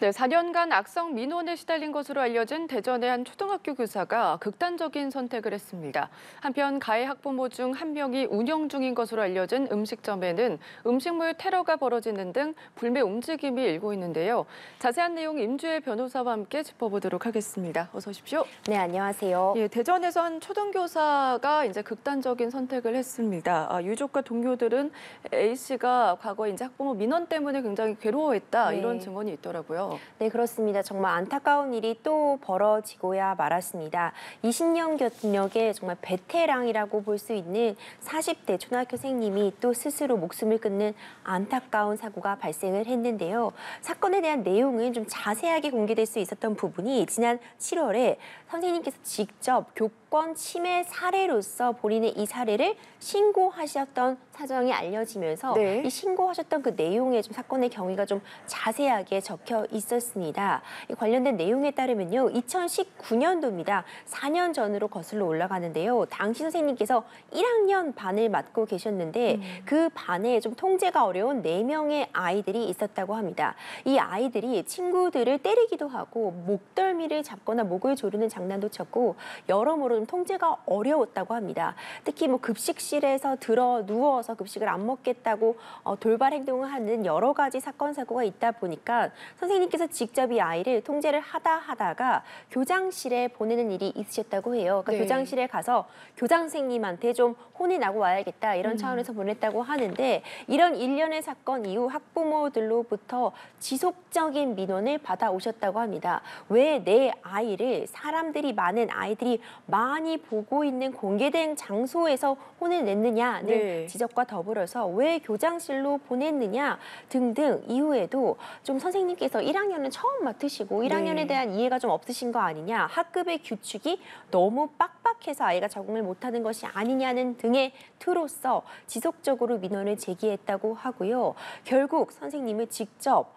네, 4년간 악성 민원에 시달린 것으로 알려진 대전의 한 초등학교 교사가 극단적인 선택을 했습니다. 한편 가해 학부모 중 한 명이 운영 중인 것으로 알려진 음식점에는 음식물 테러가 벌어지는 등 불매 움직임이 일고 있는데요. 자세한 내용 임주혜 변호사와 함께 짚어보도록 하겠습니다. 어서 오십시오. 네, 안녕하세요. 예, 대전에서 한 초등교사가 이제 극단적인 선택을 했습니다. 유족과 동료들은 A 씨가 과거에 이제 학부모 민원 때문에 굉장히 괴로워했다 네. 이런 증언이 있더라고요. 네, 그렇습니다. 정말 안타까운 일이 또 벌어지고야 말았습니다. 20년 경력의 정말 베테랑이라고 볼 수 있는 40대 초등학교 생님이 또 스스로 목숨을 끊는 안타까운 사고가 발생을 했는데요. 사건에 대한 내용은 좀 자세하게 공개될 수 있었던 부분이 지난 7월에 선생님께서 직접 교권 침해 사례로서 본인의 이 사례를 신고하셨던 사정이 알려지면서 네. 이 신고하셨던 그 내용에 좀 사건의 경위가 좀 자세하게 적혀 있었습니다. 이 관련된 내용에 따르면요, 2019년도입니다. 4년 전으로 거슬러 올라가는데요. 당시 선생님께서 1학년 반을 맡고 계셨는데 그 반에 좀 통제가 어려운 4명의 아이들이 있었다고 합니다. 이 아이들이 친구들을 때리기도 하고 목덜미를 잡거나 목을 조르는 장난도 쳤고 여러모로 좀 통제가 어려웠다고 합니다. 특히 뭐 급식실에서 들어 누워서 급식을 안 먹겠다고 돌발 행동을 하는 여러 가지 사건 사고가 있다 보니까 선생님께서 직접 이 아이를 통제를 하다가 교장실에 보내는 일이 있으셨다고 해요. 그러니까 네. 교장실에 가서 교장 선생님한테 좀 혼이 나고 와야겠다 이런 차원에서 보냈다고 하는데 이런 일련의 사건 이후 학부모들로부터 지속적인 민원을 받아오셨다고 합니다. 왜 내 아이를 사람들이 많은 아이들이 많이 보고 있는 공개된 장소에서 혼을 냈느냐는 네. 지적과 더불어서 왜 교장실로 보냈느냐 등등 이후에도 좀 선생님께서 1학년은 처음 맡으시고 1학년에 네. 대한 이해가 좀 없으신 거 아니냐, 학급의 규칙이 너무 빡빡해서 아이가 적응을 못하는 것이 아니냐는 등의 틀로서 지속적으로 민원을 제기했다고 하고요. 결국 선생님을 직접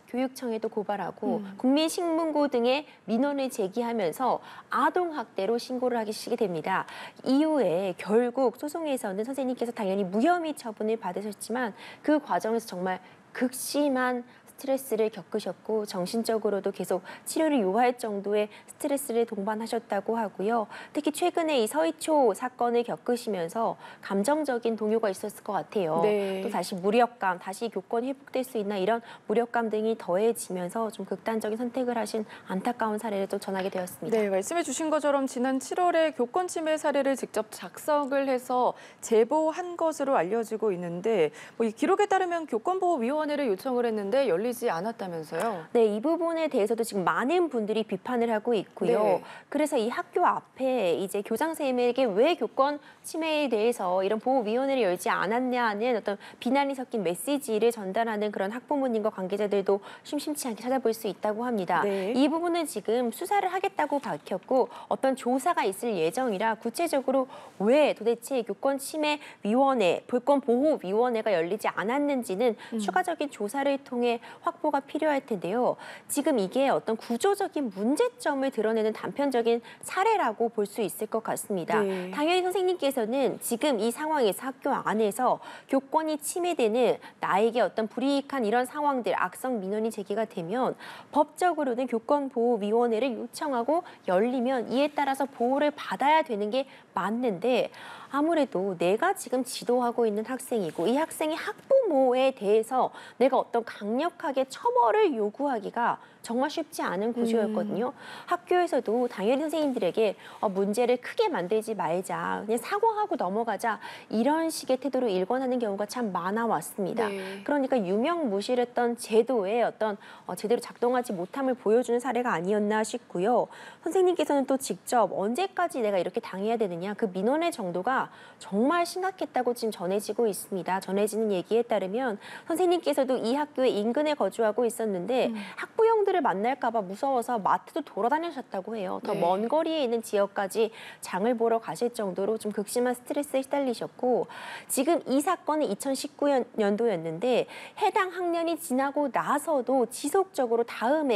교육청에도 고발하고 국민신문고 등의 민원을 제기하면서 아동학대로 신고를 하기 됩니다. 이후에 결국 소송에서는 선생님께서 당연히 무혐의 처분을 받으셨지만 그 과정에서 정말 극심한 스트레스를 겪으셨고 정신적으로도 계속 치료를 요할 정도의 스트레스를 동반하셨다고 하고요. 특히 최근에 이 서희초 사건을 겪으시면서 감정적인 동요가 있었을 것 같아요. 네. 또 다시 무력감, 다시 교권이 회복될 수 있나 이런 무력감 등이 더해지면서 좀 극단적인 선택을 하신 안타까운 사례를 또 전하게 되었습니다. 네, 말씀해 주신 것처럼 지난 7월에 교권 침해 사례를 직접 작성을 해서 제보한 것으로 알려지고 있는데 이 기록에 따르면 교권보호위원회를 요청을 했는데 열리지 않았다면서요? 네, 이 부분에 대해서도 지금 많은 분들이 비판을 하고 있고요. 네. 그래서 이 학교 앞에 이제 교장 선생님에게 왜 교권 침해에 대해서 이런 보호위원회를 열지 않았냐는 어떤 비난이 섞인 메시지를 전달하는 그런 학부모님과 관계자들도 심심치 않게 찾아볼 수 있다고 합니다. 네. 이 부분은 지금 수사를 하겠다고 밝혔고 어떤 조사가 있을 예정이라 구체적으로 왜 도대체 교권 침해 위원회, 교권 보호 위원회가 열리지 않았는지는 추가적인 조사를 통해 확보가 필요할 텐데요. 지금 이게 어떤 구조적인 문제점을 드러내는 단편적인 사례라고 볼 수 있을 것 같습니다. 네. 당연히 선생님께서는 지금 이 상황에서 학교 안에서 교권이 침해되는 나에게 어떤 불이익한 이런 상황들, 악성 민원이 제기가 되면 법적으로는 교권보호위원회를 요청하고 열리면 이에 따라서 보호를 받아야 되는 게 맞는데 아무래도 내가 지금 지도하고 있는 학생이고 이 학생의 학부모에 대해서 내가 어떤 강력하게 처벌을 요구하기가 정말 쉽지 않은 구조였거든요. 학교에서도 당연히 선생님들에게 문제를 크게 만들지 말자, 그냥 사과하고 넘어가자 이런 식의 태도로 일관하는 경우가 참 많아왔습니다. 네. 그러니까 유명무실했던 제도의 어떤 제대로 작동하지 못함을 보여주는 사례가 아니었나 싶고요. 선생님께서는 또 직접 언제까지 내가 이렇게 당해야 되느냐, 그 민원의 정도가 정말 심각했다고 지금 전해지고 있습니다. 전해지는 얘기에 따르면 선생님께서도 이 학교의 인근에 거주하고 있었는데 학부형들을 만날까 봐 무서워서 마트도 돌아다니셨다고 해요. 더 네. 먼 거리에 있는 지역까지 장을 보러 가실 정도로 좀 극심한 스트레스에 시달리셨고 지금 이 사건은 2019년도였는데 해당 학년이 지나고 나서도 지속적으로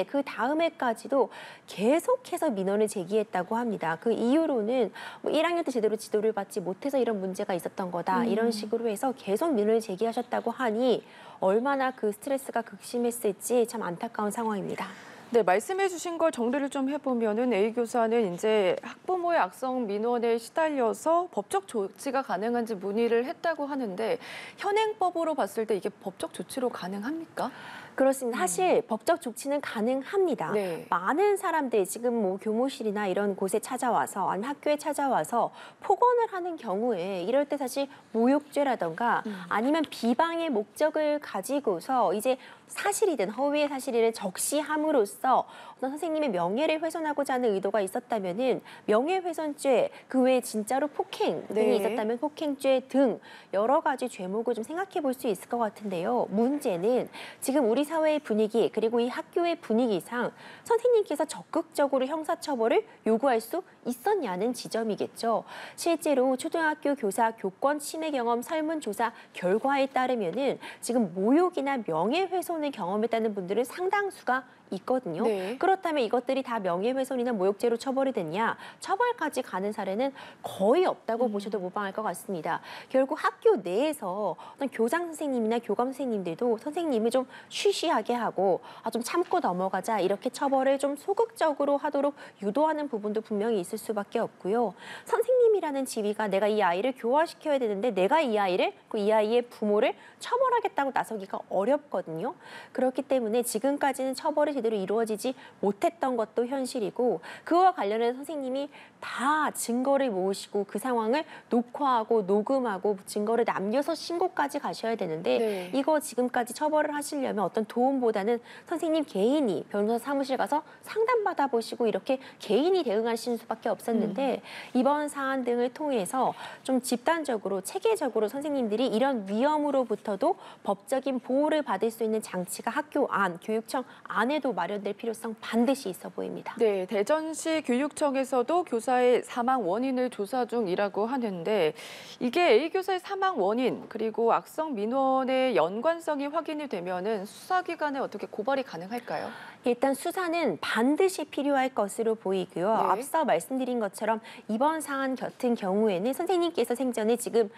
그 다음해까지도 계속해서 민원을 제기했다고 합니다. 그 이유로는 1학년 때 제대로 지도를 받지 못해서 이런 문제가 있었던 거다. 이런 식으로 해서 계속 민원을 제기하셨다고 하니 얼마나 그 스트레스가 극심했을지 참 안타까운 상황입니다. 네, 말씀해 주신 걸 정리를 좀 해보면은 A 교사는 이제 학부모의 악성 민원에 시달려서 법적 조치가 가능한지 문의를 했다고 하는데 현행법으로 봤을 때 이게 법적 조치로 가능합니까? 그렇습니다. 사실 법적 조치는 가능합니다. 네. 많은 사람들이 지금 뭐 교무실이나 이런 곳에 찾아와서 아니면 학교에 찾아와서 폭언을 하는 경우에 이럴 때 사실 모욕죄라던가 아니면 비방의 목적을 가지고서 이제 사실이든 허위의 사실이든 적시함으로써 어떤 선생님의 명예를 훼손하고자 하는 의도가 있었다면은 명예훼손죄, 그 외에 진짜로 폭행 등이 네. 있었다면 폭행죄 등 여러 가지 죄목을 좀 생각해 볼 수 있을 것 같은데요. 문제는 지금 우리 사회의 분위기 그리고 이 학교의 분위기상 선생님께서 적극적으로 형사처벌을 요구할 수 있었냐는 지점이겠죠. 실제로 초등학교 교사 교권 침해 경험 설문조사 결과에 따르면은 지금 모욕이나 명예훼손을 경험했다는 분들은 상당수가 있거든요. 네. 그렇다면 이것들이 다 명예훼손이나 모욕죄로 처벌이 됐냐? 처벌까지 가는 사례는 거의 없다고 보셔도 무방할 것 같습니다. 결국 학교 내에서 어떤 교장 선생님이나 교감 선생님들도 선생님을 좀 쉬쉬하게 하고 좀 참고 넘어가자 이렇게 처벌을 좀 소극적으로 하도록 유도하는 부분도 분명히 있을 수밖에 없고요. 선생님이라는 지위가 내가 이 아이를 교화시켜야 되는데 내가 이 아이를 이 아이의 부모를 처벌하겠다고 나서기가 어렵거든요. 그렇기 때문에 지금까지는 처벌이 제대로 이루어지지 못했던 것도 현실이고 그와 관련해서 선생님이 다 증거를 모으시고 그 상황을 녹화하고 녹음하고 증거를 남겨서 신고까지 가셔야 되는데 네. 이거 지금까지 처벌을 하시려면 어떤 도움보다는 선생님 개인이 변호사 사무실 가서 상담받아 보시고 이렇게 개인이 대응하시는 수밖에 없었는데 이번 사안 등을 통해서 좀 집단적으로 체계적으로 선생님들이 이런 위험으로부터도 법적인 보호를 받을 수 있는 장치가 학교 안, 교육청 안에도 마련될 필요성 반드시 있어 보입니다. 네, 대전시 교육청에서도 교사의 사망 원인을 조사 중이라고 하는데 이게 A 교사의 사망 원인 그리고 악성 민원의 연관성이 확인이 되면은 수사기관에 어떻게 고발이 가능할까요? 일단 수사는 반드시 필요할 것으로 보이고요. 네. 앞서 말씀드린 것처럼 이번 사안 같은 경우에는 선생님께서 생전에 지금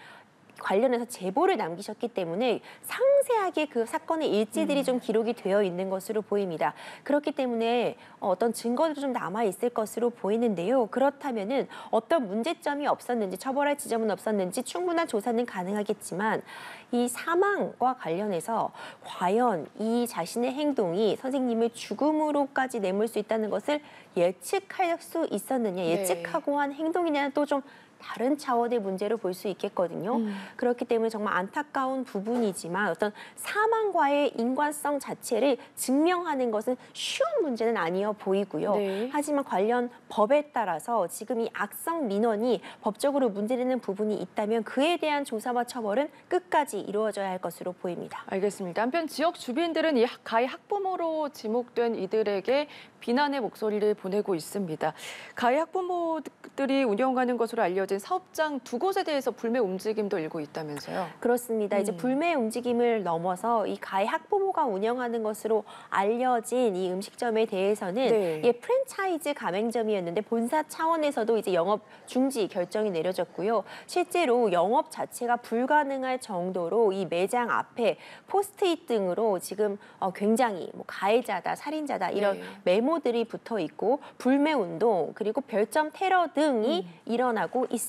관련해서 제보를 남기셨기 때문에 상세하게 그 사건의 일지들이 좀 기록이 되어 있는 것으로 보입니다. 그렇기 때문에 어떤 증거도 좀 남아 있을 것으로 보이는데요. 그렇다면은 어떤 문제점이 없었는지 처벌할 지점은 없었는지 충분한 조사는 가능하겠지만 이 사망과 관련해서 과연 이 자신의 행동이 선생님을 죽음으로까지 내몰 수 있다는 것을 예측할 수 있었느냐, 네. 예측하고 한 행동이냐는 또 좀 다른 차원의 문제로 볼 수 있겠거든요. 그렇기 때문에 정말 안타까운 부분이지만 어떤 사망과의 인과성 자체를 증명하는 것은 쉬운 문제는 아니어 보이고요. 네. 하지만 관련 법에 따라서 지금 이 악성 민원이 법적으로 문제되는 부분이 있다면 그에 대한 조사와 처벌은 끝까지 이루어져야 할 것으로 보입니다. 알겠습니다. 한편 지역 주민들은 이 가해 학부모로 지목된 이들에게 비난의 목소리를 보내고 있습니다. 가해 학부모들이 운영하는 것으로 알려진 사업장 두 곳에 대해서 불매 움직임도 일고 있다면서요? 그렇습니다. 이제 불매 움직임을 넘어서 이 가해 학부모가 운영하는 것으로 알려진 이 음식점에 대해서는 네. 이게 프랜차이즈 가맹점이었는데 본사 차원에서도 이제 영업 중지 결정이 내려졌고요. 실제로 영업 자체가 불가능할 정도로 이 매장 앞에 포스트잇 등으로 지금 굉장히 뭐 가해자다, 살인자다 이런 네. 메모들이 붙어 있고 불매 운동 그리고 별점 테러 등이 일어나고 있습니다.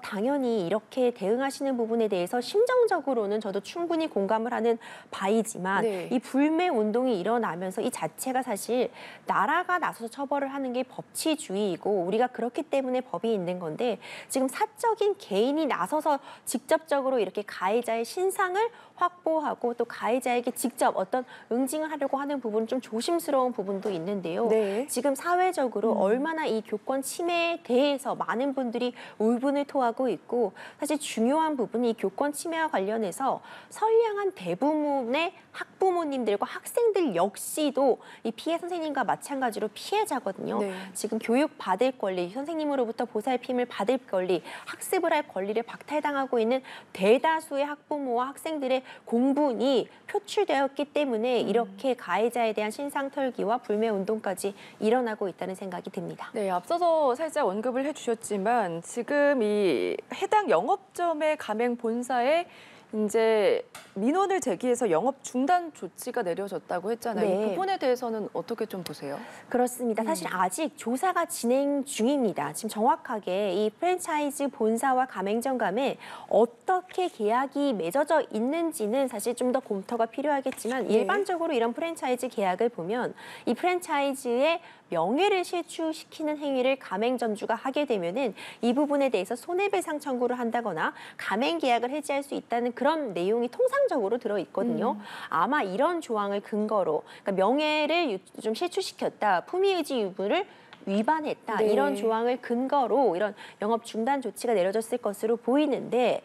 당연히 이렇게 대응하시는 부분에 대해서 심정적으로는 저도 충분히 공감을 하는 바이지만 네. 이 불매 운동이 일어나면서 이 자체가 사실 나라가 나서서 처벌을 하는 게 법치주의이고 우리가 그렇기 때문에 법이 있는 건데 지금 사적인 개인이 나서서 직접적으로 이렇게 가해자의 신상을 확보하고 또 가해자에게 직접 어떤 응징을 하려고 하는 부분은 좀 조심스러운 부분도 있는데요. 네. 지금 사회적으로 얼마나 이 교권 침해에 대해서 많은 분들이 울분을 토하고 있고 사실 중요한 부분이 이 교권 침해와 관련해서 선량한 대부분의 학부모님들과 학생들 역시도 이 피해 선생님과 마찬가지로 피해자거든요. 네. 지금 교육받을 권리, 선생님으로부터 보살핌을 받을 권리, 학습을 할 권리를 박탈당하고 있는 대다수의 학부모와 학생들의 공분이 표출되었기 때문에 이렇게 가해자에 대한 신상털기와 불매운동까지 일어나고 있다는 생각이 듭니다. 네, 앞서서 살짝 언급을 해주셨지만 지금 이 해당 영업점의 가맹 본사에 이제 민원을 제기해서 영업 중단 조치가 내려졌다고 했잖아요. 네. 이 부분에 대해서는 어떻게 좀 보세요? 그렇습니다. 사실 아직 조사가 진행 중입니다. 지금 정확하게 이 프랜차이즈 본사와 가맹점 간에 어떻게 계약이 맺어져 있는지는 사실 좀 더 검토가 필요하겠지만 일반적으로 이런 프랜차이즈 계약을 보면 이 프랜차이즈의 명예를 실추시키는 행위를 가맹점주가 하게 되면은 이 부분에 대해서 손해배상 청구를 한다거나 가맹 계약을 해지할 수 있다는 그런 내용이 통상적으로 들어 있거든요. 아마 이런 조항을 근거로 그러니까 명예를 좀 실추시켰다, 품위의지 유무를 위반했다 네. 이런 조항을 근거로 이런 영업 중단 조치가 내려졌을 것으로 보이는데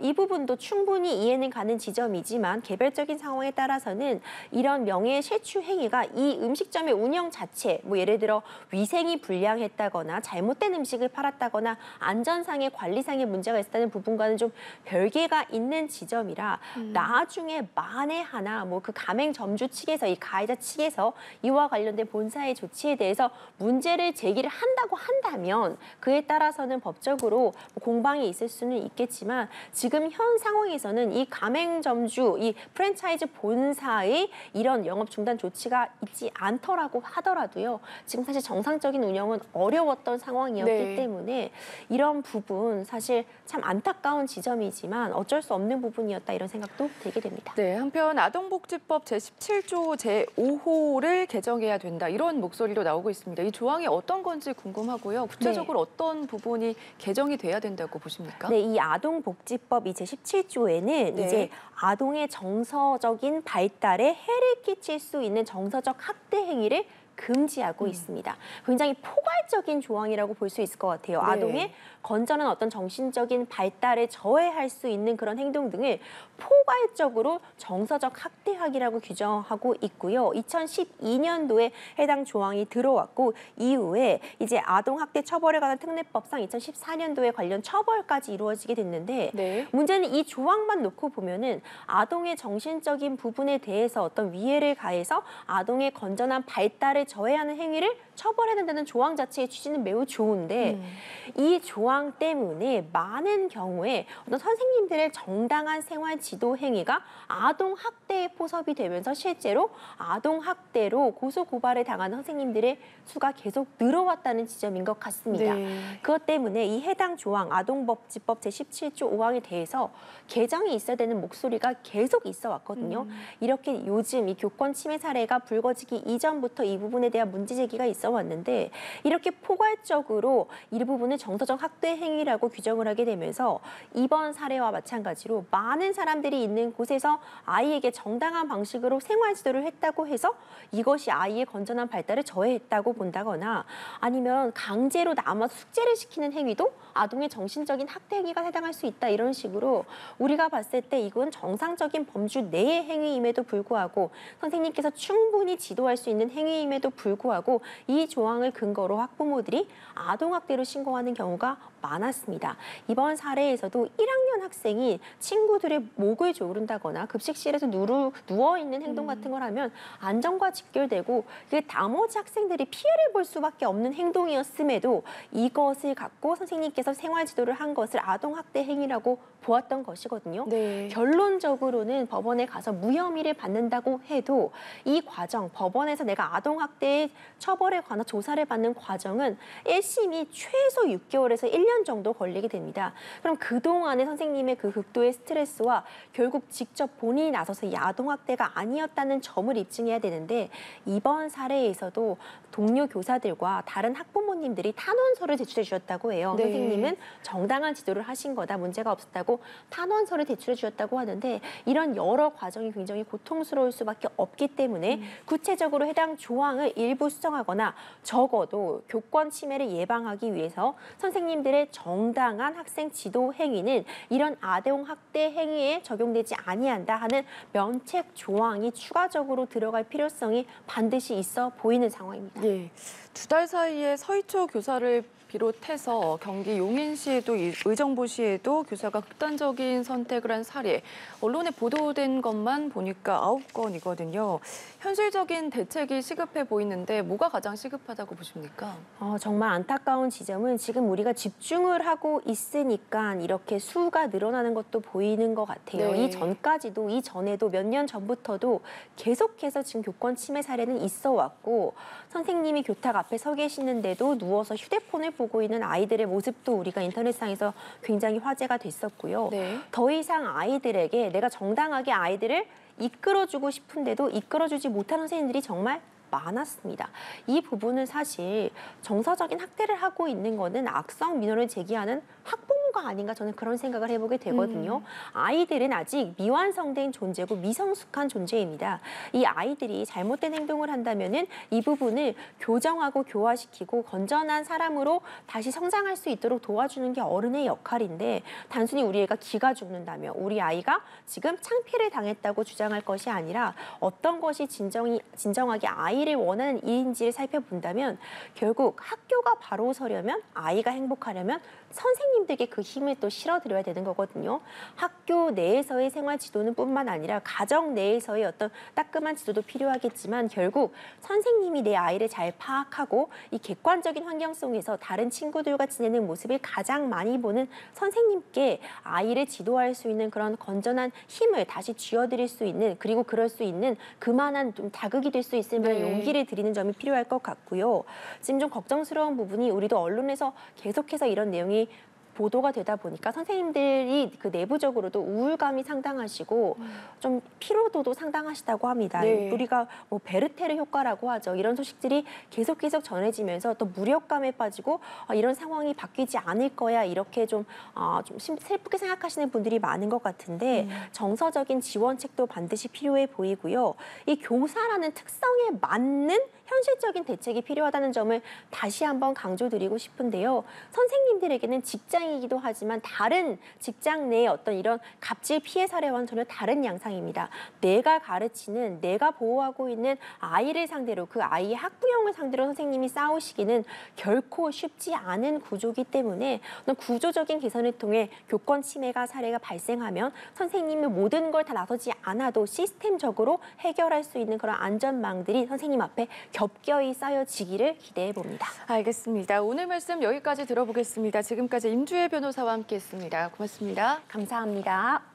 이 부분도 충분히 이해는 가는 지점이지만 개별적인 상황에 따라서는 이런 명예 실추 행위가 이 음식점의 운영 자체 뭐 예를 들어 위생이 불량했다거나 잘못된 음식을 팔았다거나 안전상의 관리상의 문제가 있었다는 부분과는 좀 별개가 있는 지점이라 나중에 만에 하나 뭐 그 가맹점주 측에서 이 가해자 측에서 이와 관련된 본사의 조치에 대해서 문제를 제기를 한다고 한다면 그에 따라서는 법적으로 공방이 있을 수는 있겠지만 지금 현 상황에서는 이 가맹점주, 이 프랜차이즈 본사의 이런 영업 중단 조치가 있지 않더라고 하더라도요. 지금 사실 정상적인 운영은 어려웠던 상황이었기 네. 때문에 이런 부분 사실 참 안타까운 지점이지만 어쩔 수 없는 부분이었다 이런 생각도 들게 됩니다. 네, 한편 아동복지법 제17조 제5호를 개정해야 된다 이런 목소리도 나오고 있습니다. 이 조항이 어떤 건지 궁금하고요. 구체적으로 어떤 부분이 개정이 돼야 된다고 보십니까? 네, 이 아동복지법 이 제17조에는 네. 이제 아동의 정서적인 발달에 해를 끼칠 수 있는 정서적 학대 행위를 금지하고 있습니다. 굉장히 포괄적인 조항이라고 볼 수 있을 것 같아요. 네. 아동의 건전한 어떤 정신적인 발달을 저해할 수 있는 그런 행동 등을 포괄적으로 정서적 학대학이라고 규정하고 있고요. 2012년도에 해당 조항이 들어왔고 이후에 이제 아동학대 처벌에 관한 특례법상 2014년도에 관련 처벌까지 이루어지게 됐는데 네. 문제는 이 조항만 놓고 보면은 아동의 정신적인 부분에 대해서 어떤 위해를 가해서 아동의 건전한 발달을 저해하는 행위를 처벌해야 된다는 조항 자체의 취지는 매우 좋은데 이 조항 때문에 많은 경우에 어떤 선생님들의 정당한 생활 지도 행위가 아동 학대에 포섭이 되면서 실제로 아동 학대로 고소 고발을 당하는 선생님들의 수가 계속 늘어왔다는 지점인 것 같습니다. 네. 그것 때문에 이 해당 조항 아동복지법 제17조 5항에 대해서 개정이 있어야 되는 목소리가 계속 있어 왔거든요. 이렇게 요즘 이 교권 침해 사례가 불거지기 이전부터 이 부분에 대한 문제 제기가 있어 왔는데 이렇게 포괄적으로 이 부분을 정서적 학대 행위라고 규정을 하게 되면서 이번 사례와 마찬가지로 많은 사람들이 있는 곳에서 아이에게 정당한 방식으로 생활 지도를 했다고 해서 이것이 아이의 건전한 발달을 저해했다고 본다거나 아니면 강제로 남아서 숙제를 시키는 행위도 아동의 정신적인 학대 행위가 해당할 수 있다 이런 식으로 우리가 봤을 때 이건 정상적인 범주 내의 행위임에도 불구하고 선생님께서 충분히 지도할 수 있는 행위임에도 불구하고 이 조항을 근거로 학부모들이 아동학대로 신고하는 경우가 많았습니다. 이번 사례에서도 1학년 학생이 친구들의 목을 조른다거나 급식실에서 누워있는 행동 같은 걸 하면 안전과 직결되고 그 나머지 학생들이 피해를 볼 수밖에 없는 행동이었음에도 이것을 갖고 선생님께서 생활 지도를 한 것을 아동학대 행위라고 보았던 것이거든요. 네. 결론적으로는 법원에 가서 무혐의를 받는다고 해도 이 과정, 법원에서 내가 아동학대의 처벌에 관한 조사를 받는 과정은 1심이 최소 6개월에서 1년 정도 걸리게 됩니다. 그럼 그동안의 선생님의 그 극도의 스트레스와 결국 직접 본인이 나서서 이 아동학대가 아니었다는 점을 입증해야 되는데 이번 사례에서도 동료 교사들과 다른 학부모님들이 탄원서를 제출해 주셨다고 해요. 네. 선생님은 정당한 지도를 하신 거다, 문제가 없었다고 탄원서를 제출해 주셨다고 하는데 이런 여러 과정이 굉장히 고통스러울 수밖에 없기 때문에 구체적으로 해당 조항을 일부 수정하거나 적어도 교권 침해를 예방하기 위해서 선생님들의 정당한 학생 지도 행위는 이런 아동 학대 행위에 적용되지 아니한다 하는 면책 조항이 추가적으로 들어갈 필요성이 반드시 있어 보이는 상황입니다. 예. 2달 사이에 서희초 교사를 비롯해서 경기 용인시에도 의정부시에도 교사가 극단적인 선택을 한 사례, 언론에 보도된 것만 보니까 9건이거든요. 현실적인 대책이 시급해 보이는데 뭐가 가장 시급하다고 보십니까? 정말 안타까운 지점은 지금 우리가 집중을 하고 있으니까 이렇게 수가 늘어나는 것도 보이는 것 같아요. 네. 이전에도 몇 년 전부터도 계속해서 지금 교권 침해 사례는 있어 왔고 선생님이 교탁 앞에 서 계시는데도 누워서 휴대폰을 보고 있는 아이들의 모습도 우리가 인터넷상에서 굉장히 화제가 됐었고요. 네. 더 이상 아이들에게 내가 정당하게 아이들을 이끌어주고 싶은데도 이끌어주지 못하는 선생님들이 정말 많았습니다. 이 부분은 사실 정서적인 학대를 하고 있는 거는 악성 민원을 제기하는 학부모가 아닌가 저는 그런 생각을 해보게 되거든요. 아이들은 아직 미완성된 존재고 미성숙한 존재입니다. 이 아이들이 잘못된 행동을 한다면은 이 부분을 교정하고 교화시키고 건전한 사람으로 다시 성장할 수 있도록 도와주는 게 어른의 역할인데 단순히 우리 애가 기가 죽는다며 우리 아이가 지금 창피를 당했다고 주장할 것이 아니라 어떤 것이 진정하게 아이를 원하는 일인지를 살펴본다면 결국 학교가 바로 서려면 아이가 행복하려면 선생님들에게 그 힘을 또 실어드려야 되는 거거든요. 학교 내에서의 생활 지도는 뿐만 아니라 가정 내에서의 어떤 따끔한 지도도 필요하겠지만 결국 선생님이 내 아이를 잘 파악하고 이 객관적인 환경 속에서 다른 친구들과 지내는 모습을 가장 많이 보는 선생님께 아이를 지도할 수 있는 그런 건전한 힘을 다시 쥐어드릴 수 있는 그리고 그럴 수 있는 그만한 좀 자극이 될 수 있을 만한 용기를 드리는 점이 필요할 것 같고요. 지금 좀 걱정스러운 부분이 우리도 언론에서 계속해서 이런 내용이 보도가 되다 보니까 선생님들이 그 내부적으로도 우울감이 상당하시고 좀 피로도도 상당하시다고 합니다. 네. 우리가 뭐 베르테르 효과라고 하죠. 이런 소식들이 계속 전해지면서 또 무력감에 빠지고 이런 상황이 바뀌지 않을 거야 이렇게 좀 슬프게 생각하시는 분들이 많은 것 같은데 정서적인 지원책도 반드시 필요해 보이고요. 이 교사라는 특성에 맞는 현실적인 대책이 필요하다는 점을 다시 한번 강조드리고 싶은데요. 선생님들에게는 직장이기도 하지만 다른 직장 내의 어떤 이런 갑질 피해 사례와는 전혀 다른 양상입니다. 내가 가르치는, 내가 보호하고 있는 아이를 상대로 그 아이의 학부형을 상대로 선생님이 싸우시기는 결코 쉽지 않은 구조이기 때문에 구조적인 개선을 통해 교권 침해가 사례가 발생하면 선생님이 모든 걸 다 나서지 않아도 시스템적으로 해결할 수 있는 그런 안전망들이 선생님 앞에 겹겨이 쌓여지기를 기대해 봅니다. 알겠습니다. 오늘 말씀 여기까지 들어보겠습니다. 지금까지 임주혜 변호사와 함께했습니다. 고맙습니다. 감사합니다.